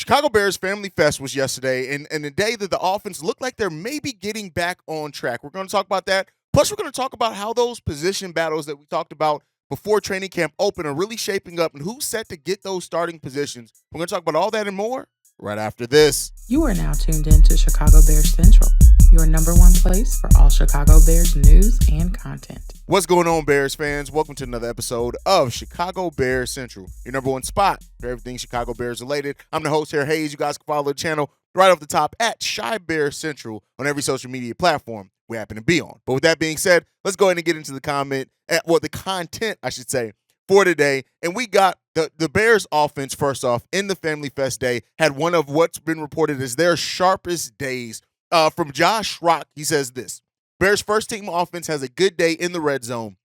Chicago Bears Family Fest was yesterday, and the day that the offense looked like they're maybe getting back on track. We're going to talk about that. Plus, we're going to talk about how those position battles that we talked about before training camp open are really shaping up and who's set to get those starting positions. We're going to talk about all that and more right after this. You are now tuned in to Chicago Bears Central, your number one place for all Chicago Bears news and content. What's going on, Bears fans? Welcome to another episode of Chicago Bears Central, your number one spot for everything Chicago Bears related. I'm the host here, Haize. You guys can follow the channel right off the top at Chi Bears Central on every social media platform we happen to be on. But with that being said, let's go ahead and get into the content, I should say, for today. And we got the Bears offense, first off, in the Family Fest day, had one of what's been reported as their sharpest days. From Josh Rock, he says this: Bears first team offense has a good day in the red zone.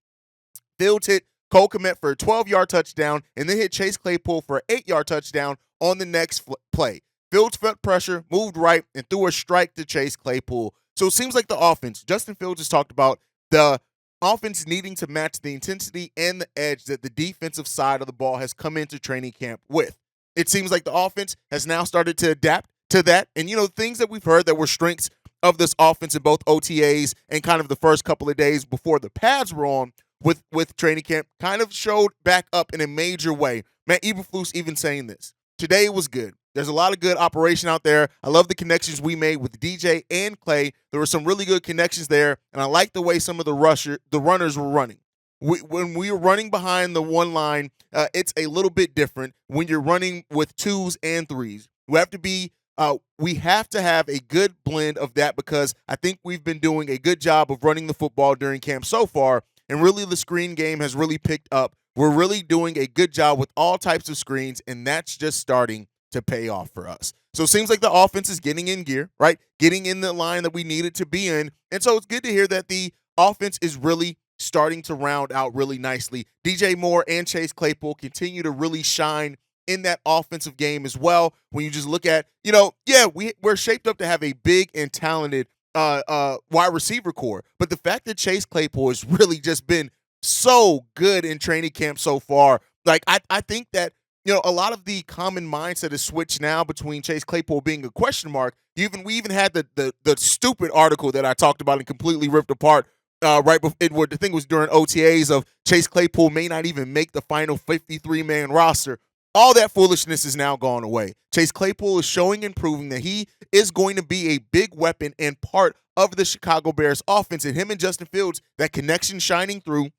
Fields hit Cole Kmet for a 12-yard touchdown and then hit Chase Claypool for an 8-yard touchdown on the next play. Fields felt pressure, moved right, and threw a strike to Chase Claypool. So it seems like the offense, Justin Fields has talked about the offense needing to match the intensity and the edge that the defensive side of the ball has come into training camp with. It seems like the offense has now started to adapt to that. And, things that we've heard that were strengths of this offense in both OTAs and kind of the first couple of days before the pads were on with training camp kind of showed back up in a major way. Matt Eberflus even saying this: today was good. There's a lot of good operation out there. I love the connections we made with DJ and Clay. There were some really good connections there, and I like the way some of the runners were running. When we were running behind the one line, it's a little bit different when you're running with twos and threes. We have to have a good blend of that, because I think we've been doing a good job of running the football during camp so far, and really the screen game has really picked up. We're really doing a good job with all types of screens, and that's just starting to pay off for us. So it seems like the offense is getting in gear, right? Getting in the line that we needed to be in. And so it's good to hear that the offense is really starting to round out really nicely. DJ Moore and Chase Claypool continue to really shine in that offensive game as well. When you just look at, we're shaped up to have a big and talented wide receiver core. But the fact that Chase Claypool has really just been so good in training camp so far, like I think that a lot of the common mindset is switched now between Chase Claypool being a question mark. We even had the stupid article that I talked about and completely ripped apart right before the thing was during OTAs of Chase Claypool may not even make the final 53-man roster. All that foolishness is now gone away. Chase Claypool is showing and proving that he is going to be a big weapon and part of the Chicago Bears offense. And him and Justin Fields, that connection shining through.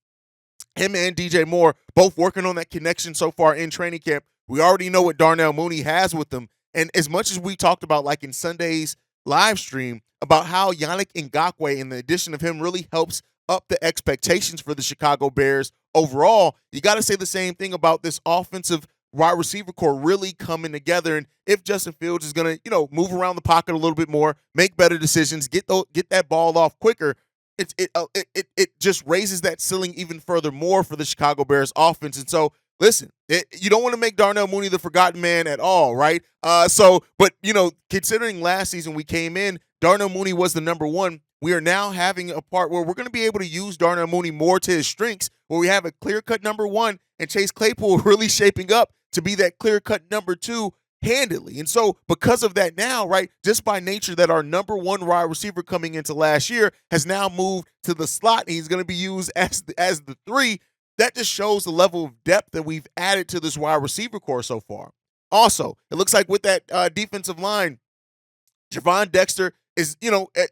Him and DJ Moore both working on that connection so far in training camp. We already know what Darnell Mooney has with them. And as much as we talked about, like in Sunday's live stream, about how Yannick Ngakoue and the addition of him really helps up the expectations for the Chicago Bears overall, you got to say the same thing about this offensive wide receiver core really coming together. And if Justin Fields is going to, move around the pocket a little bit more, make better decisions, get that ball off quicker, it just raises that ceiling even further more for the Chicago Bears offense. And so, listen, you don't want to make Darnell Mooney the forgotten man at all, right? But considering last season we came in, Darnell Mooney was the number one. We are now having a part where we're going to be able to use Darnell Mooney more to his strengths, where we have a clear-cut number one, and Chase Claypool really shaping up to be that clear-cut number two handedly. And so because of that now, right, just by nature that our number one wide receiver coming into last year has now moved to the slot, and he's going to be used as the three, that just shows the level of depth that we've added to this wide receiver core so far. Also, it looks like with that defensive line, Javon Dexter is,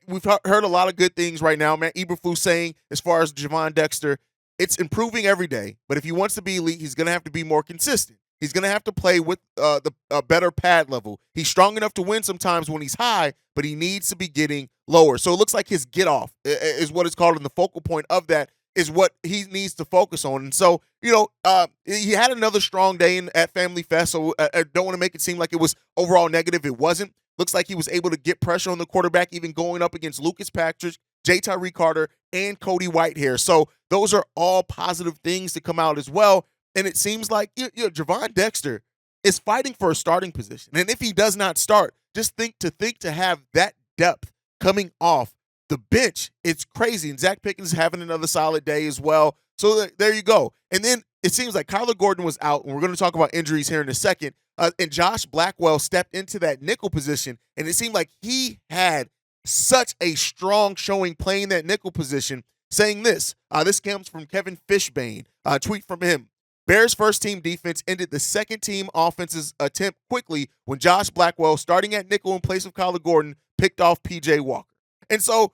we've heard a lot of good things right now. Matt Eberflus saying, as far as Javon Dexter, it's improving every day. But if he wants to be elite, he's going to have to be more consistent. He's going to have to play with a better pad level. He's strong enough to win sometimes when he's high, but he needs to be getting lower. So it looks like his get off is what it's called, and the focal point of that is what he needs to focus on. And so, he had another strong day at Family Fest, so I don't want to make it seem like it was overall negative. It wasn't. Looks like he was able to get pressure on the quarterback, even going up against Lucas Patrick, J. Tyree Carter, and Cody Whitehair. So those are all positive things to come out as well. And it seems like Javon Dexter is fighting for a starting position. And if he does not start, just think to have that depth coming off the bench, it's crazy. And Zach Pickens is having another solid day as well. So there you go. And then it seems like Kyler Gordon was out, and we're going to talk about injuries here in a second. and Josh Blackwell stepped into that nickel position, and it seemed like he had such a strong showing playing that nickel position, saying this. This comes from Kevin Fishbane, a tweet from him. Bears first team defense ended the second team offense's attempt quickly when Josh Blackwell, starting at nickel in place of Kyler Gordon, picked off PJ Walker. And so,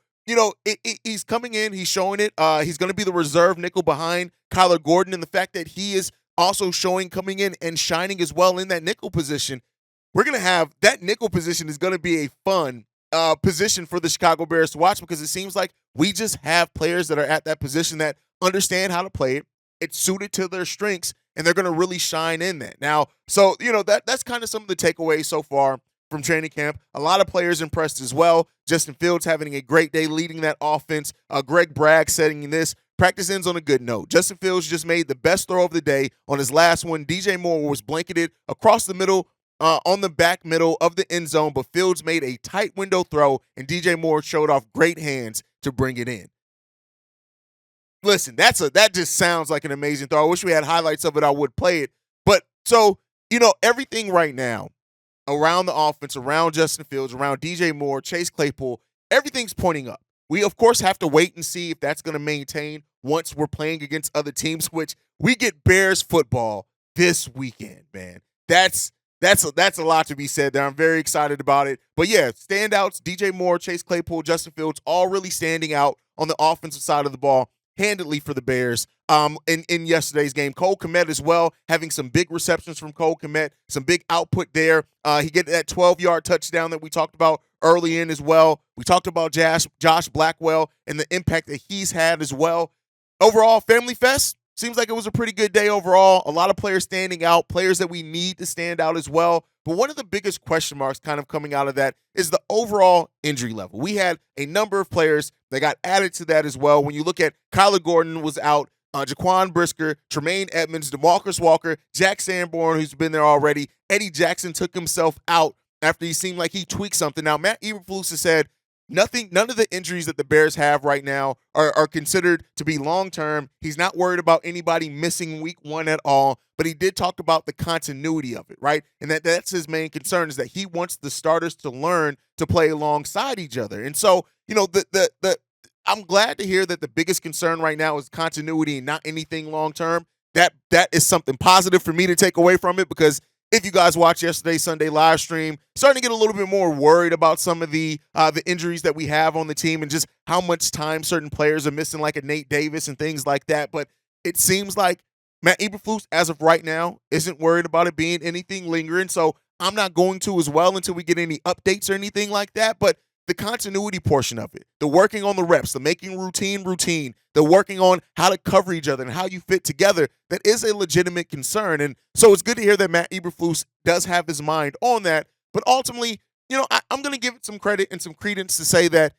he's coming in, he's showing it. He's going to be the reserve nickel behind Kyler Gordon, and the fact that he is also showing, coming in and shining as well in that nickel position. We're going to have that nickel position is going to be a fun position for the Chicago Bears to watch, because it seems like we just have players that are at that position that understand how to play it. It's suited to their strengths, and they're going to really shine in that. Now, so, that's kind of some of the takeaways so far from training camp. A lot of players impressed as well. Justin Fields having a great day leading that offense. Greg Bragg setting this. Practice ends on a good note. Justin Fields just made the best throw of the day on his last one. DJ Moore was blanketed across the middle on the back middle of the end zone, but Fields made a tight window throw, and DJ Moore showed off great hands to bring it in. Listen, that just sounds like an amazing throw. I wish we had highlights of it. I would play it. But so, everything right now around the offense, around Justin Fields, around DJ Moore, Chase Claypool, everything's pointing up. We, of course, have to wait and see if that's going to maintain once we're playing against other teams, which we get Bears football this weekend, man. That's a lot to be said there. I'm very excited about it. But yeah, standouts, DJ Moore, Chase Claypool, Justin Fields, all really standing out on the offensive side of the ball handedly for the Bears in yesterday's game. Cole Kmet as well, having some big receptions from Cole Kmet, some big output there. He get that 12-yard touchdown that we talked about early in as well. We talked about Josh Blackwell and the impact that he's had as well. Overall, Family Fest, seems like it was a pretty good day overall. A lot of players standing out, players that we need to stand out as well. But one of the biggest question marks kind of coming out of that is the overall injury level. We had a number of players that got added to that as well. When you look at Kyler Gordon was out, Jaquan Brisker, Tremaine Edmonds, DeMarcus Walker, Jack Sanborn, who's been there already. Eddie Jackson took himself out after he seemed like he tweaked something. Now, Matt Eberflus has said none of the injuries that the Bears have right now are considered to be long-term. He's not worried about anybody missing week one at all, but he did talk about the continuity of it, right? And that's his main concern, is that he wants the starters to learn to play alongside each other. And so, I'm glad to hear that the biggest concern right now is continuity and not anything long-term. That is something positive for me to take away from it, because if you guys watched yesterday's Sunday live stream, starting to get a little bit more worried about some of the injuries that we have on the team and just how much time certain players are missing, like a Nate Davis and things like that. But it seems like Matt Eberflus, as of right now, isn't worried about it being anything lingering. So I'm not going to as well until we get any updates or anything like that. But the continuity portion of it, the working on the reps, the making routine, the working on how to cover each other and how you fit together, that is a legitimate concern. And so it's good to hear that Matt Eberflus does have his mind on that. But ultimately, I'm going to give it some credit and some credence to say that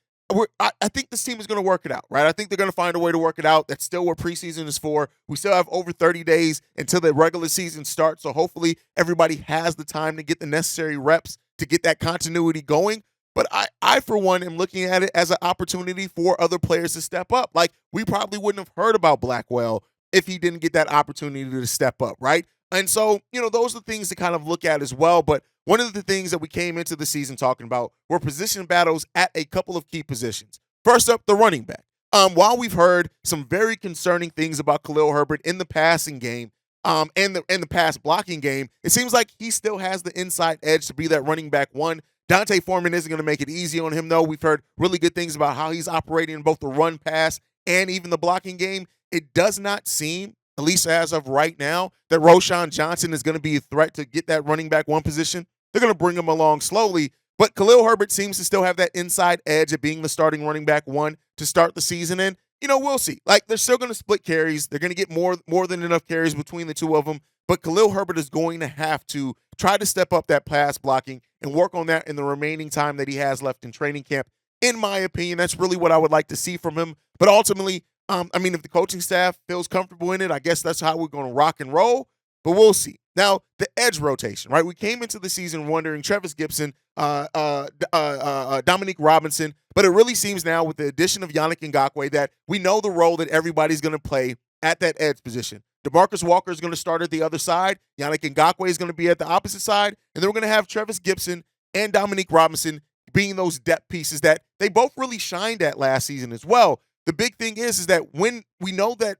I think this team is going to work it out, right? I think they're going to find a way to work it out. That's still what preseason is for. We still have over 30 days until the regular season starts. So hopefully everybody has the time to get the necessary reps to get that continuity going. But I, for one, am looking at it as an opportunity for other players to step up. Like, we probably wouldn't have heard about Blackwell if he didn't get that opportunity to step up, right? And so, those are things to kind of look at as well. But one of the things that we came into the season talking about were position battles at a couple of key positions. First up, the running back. While we've heard some very concerning things about Khalil Herbert in the passing game, and the pass blocking game, it seems like he still has the inside edge to be that running back one. Dante Foreman isn't going to make it easy on him, though. We've heard really good things about how he's operating in both the run pass and even the blocking game. It does not seem, at least as of right now, that Roschon Johnson is going to be a threat to get that running back one position. They're going to bring him along slowly. But Khalil Herbert seems to still have that inside edge of being the starting running back one to start the season. And, we'll see. Like, they're still going to split carries. They're going to get more than enough carries between the two of them. But Khalil Herbert is going to have to try to step up that pass blocking and work on that in the remaining time that he has left in training camp. In my opinion, that's really what I would like to see from him. But ultimately, if the coaching staff feels comfortable in it, I guess that's how we're going to rock and roll. But we'll see. Now, the edge rotation, right? We came into the season wondering Travis Gibson, Dominique Robinson, but it really seems now with the addition of Yannick Ngakoue that we know the role that everybody's going to play at that edge position. DeMarcus Walker is going to start at the other side. Yannick Ngakoue is going to be at the opposite side. And then we're going to have Travis Gibson and Dominique Robinson being those depth pieces that they both really shined at last season as well. The big thing is that when we know that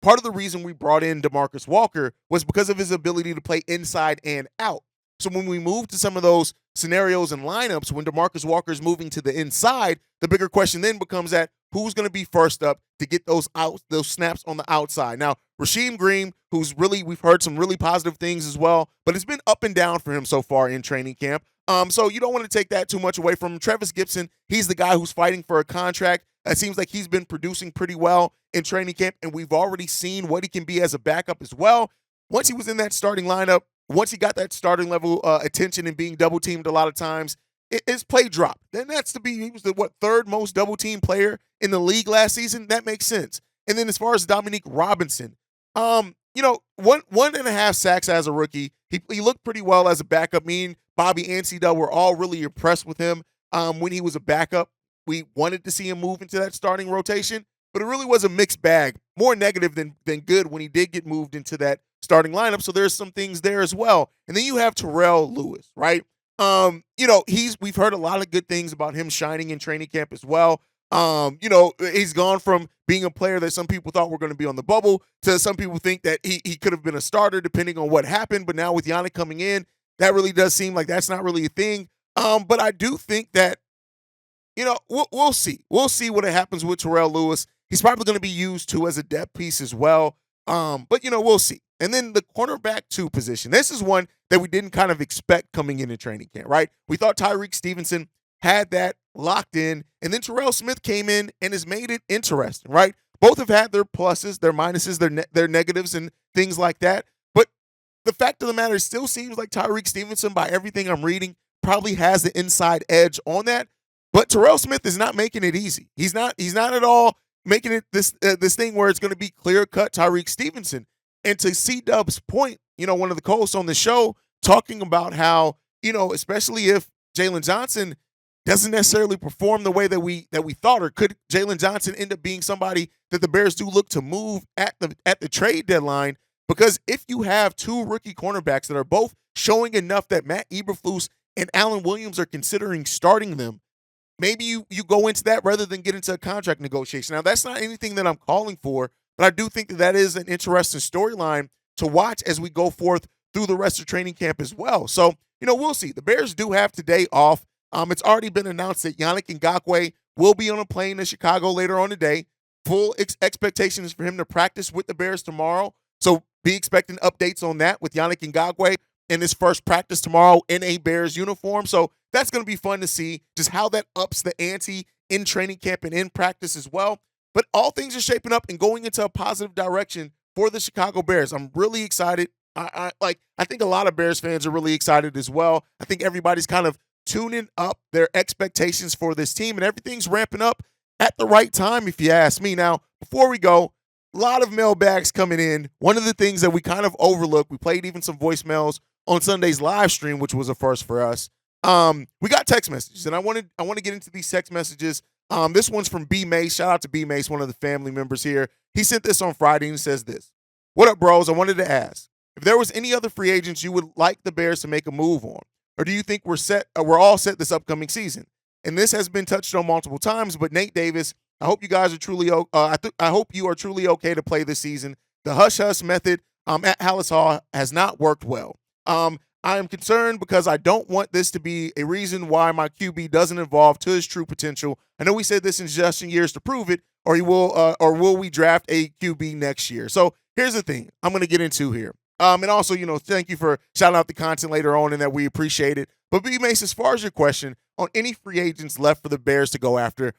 part of the reason we brought in DeMarcus Walker was because of his ability to play inside and out. So when we move to some of those scenarios and lineups, when DeMarcus Walker is moving to the inside, the bigger question then becomes that who's going to be first up to get those snaps on the outside. Now, Rasheem Green, we've heard some really positive things as well, but it's been up and down for him so far in training camp. So you don't want to take that too much away from him. Travis Gibson, he's the guy who's fighting for a contract. It seems like he's been producing pretty well in training camp, and we've already seen what he can be as a backup as well. Once he was in that starting lineup, once he got that starting level attention and being double teamed a lot of times, his play dropped. Then he was the third most double team player in the league last season. That makes sense. And then as far as Dominique Robinson, 1.5 sacks as a rookie. He looked pretty well as a backup. Me and Bobby Ansida were all really impressed with him when he was a backup. We wanted to see him move into that starting rotation, but it really was a mixed bag, more negative than good when he did get moved into that starting lineup. So there's some things there as well. And then you have Terrell Lewis, right? We've heard a lot of good things about him shining in training camp as well. He's gone from being a player that some people thought were going to be on the bubble to some people think that he could have been a starter depending on what happened. But now with Yannick coming in, that really does seem like that's not really a thing. But I do think that, we'll see. We'll see what happens with Terrell Lewis. He's probably going to be used too as a depth piece as well. But we'll see. And then the cornerback 2 position. This is one that we didn't kind of expect coming into training camp, right? We thought Tyreek Stevenson had that locked in, and then Terrell Smith came in and has made it interesting, right? Both have had their pluses, their minuses, their negatives, and things like that. But the fact of the matter, it still seems like Tyreek Stevenson, by everything I'm reading, probably has the inside edge on that. But Terrell Smith is not making it easy. He's not at all making it this thing where it's going to be clear-cut Tyreek Stevenson. And to C-Dub's point, one of the co-hosts on the show talking about how, especially if Jalen Johnson doesn't necessarily perform the way that we thought, or could Jalen Johnson end up being somebody that the Bears do look to move at the trade deadline? Because if you have 2 rookie cornerbacks that are both showing enough that Matt Eberflus and Alan Williams are considering starting them, maybe you go into that rather than get into a contract negotiation. Now, that's not anything that I'm calling for, but I do think that is an interesting storyline to watch as we go forth through the rest of training camp as well. So, we'll see. The Bears do have today off. It's already been announced that Yannick Ngakoue will be on a plane to Chicago later on today. Full expectation is for him to practice with the Bears tomorrow. So be expecting updates on that with Yannick Ngakoue in his first practice tomorrow in a Bears uniform. So that's going to be fun to see just how that ups the ante in training camp and in practice as well. But all things are shaping up and going into a positive direction for the Chicago Bears. I'm really excited. I think a lot of Bears fans are really excited as well. I think everybody's kind of tuning up their expectations for this team, and everything's ramping up at the right time, if you ask me. Now, before we go, a lot of mailbags coming in. One of the things that we kind of overlooked, we played even some voicemails on Sunday's live stream, which was a first for us. We got text messages, and I want to get into these text messages. This one's from B Mace. Shout out to B Mace, one of the family members here. He sent this on Friday and says this: "What up, bros? I wanted to ask if there was any other free agents you would like the Bears to make a move on, or do you think we're all set this upcoming season? And this has been touched on multiple times, but Nate Davis, I hope you guys are truly I hope you are truly okay to play this season. The hush-hush method at Hallis Hall has not worked well. I am concerned because I don't want this to be a reason why my QB doesn't evolve to his true potential. I know we said this in just years to prove it, or will we draft a QB next year? So here's the thing I'm going to get into here. And also, thank you for shouting out the content later on and that we appreciate it. But B Mace, as far as your question on any free agents left for the Bears to go after,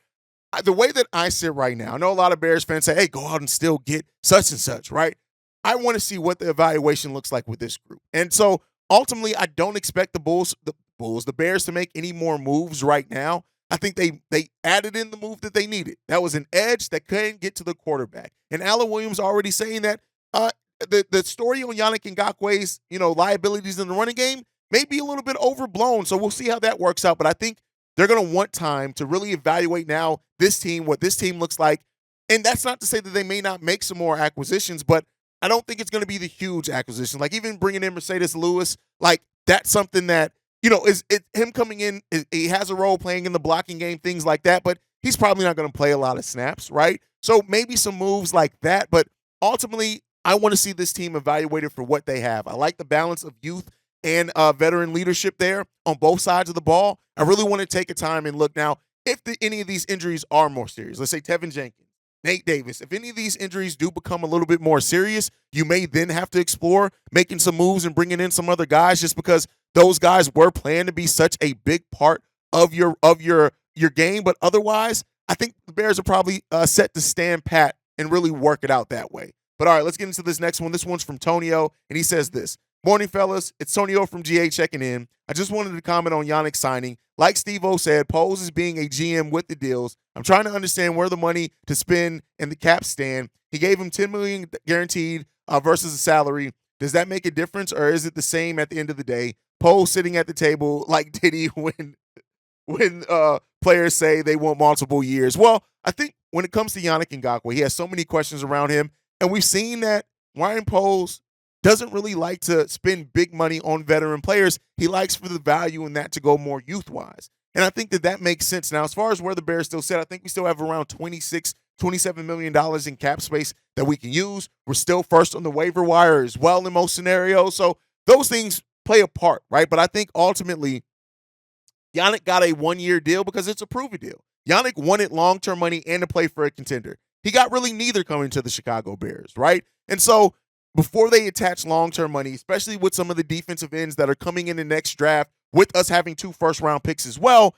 the way that I sit right now, I know a lot of Bears fans say, hey, go out and still get such and such, right? I want to see what the evaluation looks like with this group. And so ultimately, I don't expect the Bears to make any more moves right now. I think they added in the move that they needed. That was an edge that couldn't get to the quarterback. And Alan Williams already saying that the story on Yannick Ngakoue's, liabilities in the running game may be a little bit overblown. So we'll see how that works out. But I think they're going to want time to really evaluate now this team, what this team looks like. And that's not to say that they may not make some more acquisitions, but I don't think it's going to be the huge acquisition. Like even bringing in Mercedes Lewis, like that's something that, is him coming in. He has a role playing in the blocking game, things like that, but he's probably not going to play a lot of snaps, right? So maybe some moves like that, but ultimately, I want to see this team evaluated for what they have. I like the balance of youth and veteran leadership there on both sides of the ball. I really want to take a time and look now if any of these injuries are more serious. Let's say Tevin Jenkins, Nate Davis. If any of these injuries do become a little bit more serious, you may then have to explore making some moves and bringing in some other guys just because those guys were planned to be such a big part of your game. But otherwise, I think the Bears are probably set to stand pat and really work it out that way. But all right, let's get into this next one. This one's from Tonio, and he says this. Morning, fellas. It's Tonio from GA checking in. I just wanted to comment on Yannick signing. Like Steve-O said, Poles is being a GM with the deals. I'm trying to understand where the money to spend and the cap stand. He gave him $10 million guaranteed versus a salary. Does that make a difference, or is it the same at the end of the day? Poles sitting at the table like Diddy when players say they want multiple years. Well, I think when it comes to Yannick Ngakoue, he has so many questions around him, and we've seen that Ryan Poles doesn't really like to spend big money on veteran players. He likes for the value in that to go more youth-wise. And I think that makes sense. Now, as far as where the Bears still sit, I think we still have around $27 million in cap space that we can use. We're still first on the waiver wire as well in most scenarios. So those things play a part, right? But I think ultimately Yannick got a one-year deal because it's a prove-it deal. Yannick wanted long-term money and to play for a contender. He got really neither coming to the Chicago Bears, right? And so before they attach long-term money, especially with some of the defensive ends that are coming in the next draft, with us having 2 first-round picks as well,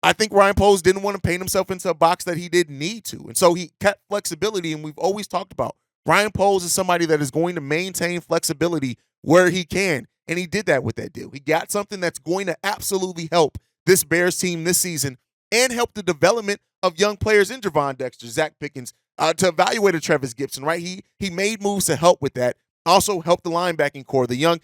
I think Ryan Poles didn't want to paint himself into a box that he didn't need to. And so he kept flexibility, and we've always talked about Ryan Poles is somebody that is going to maintain flexibility where he can, and he did that with that deal. He got something that's going to absolutely help this Bears team this season and help the development of young players in Javon Dexter, Zach Pickens, to evaluate a Travis Gibson, right? He made moves to help with that. Also help the linebacking core, the young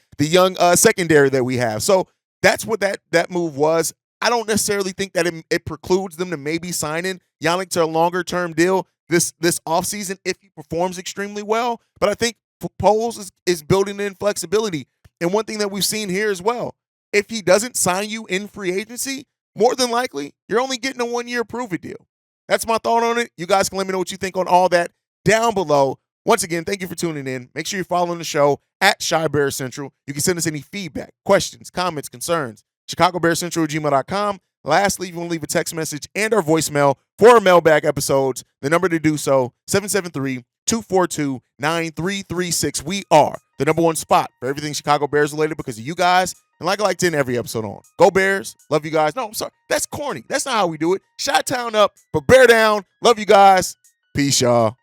secondary that we have. So that's what that move was. I don't necessarily think that it precludes them to maybe signing Yannick to a longer-term deal this offseason if he performs extremely well. But I think Poles is building in flexibility. And one thing that we've seen here as well, if he doesn't sign you in free agency, more than likely, you're only getting a one-year prove-it deal. That's my thought on it. You guys can let me know what you think on all that down below. Once again, thank you for tuning in. Make sure you're following the show at Shy Bear Central. You can send us any feedback, questions, comments, concerns. ChicagoBearCentral@gmail.com. Lastly, if you want to leave a text message and our voicemail for our mailbag episodes, the number to do so, 773-242-9336. We are the #1 spot for everything Chicago Bears related because of you guys. And like I like to end every episode on. Go Bears. Love you guys. No, I'm sorry. That's corny. That's not how we do it. Chi-Town up, but Bear down. Love you guys. Peace, y'all.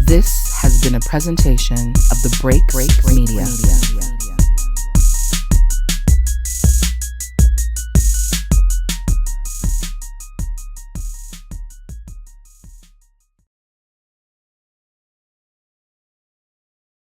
This has been a presentation of the Break Media.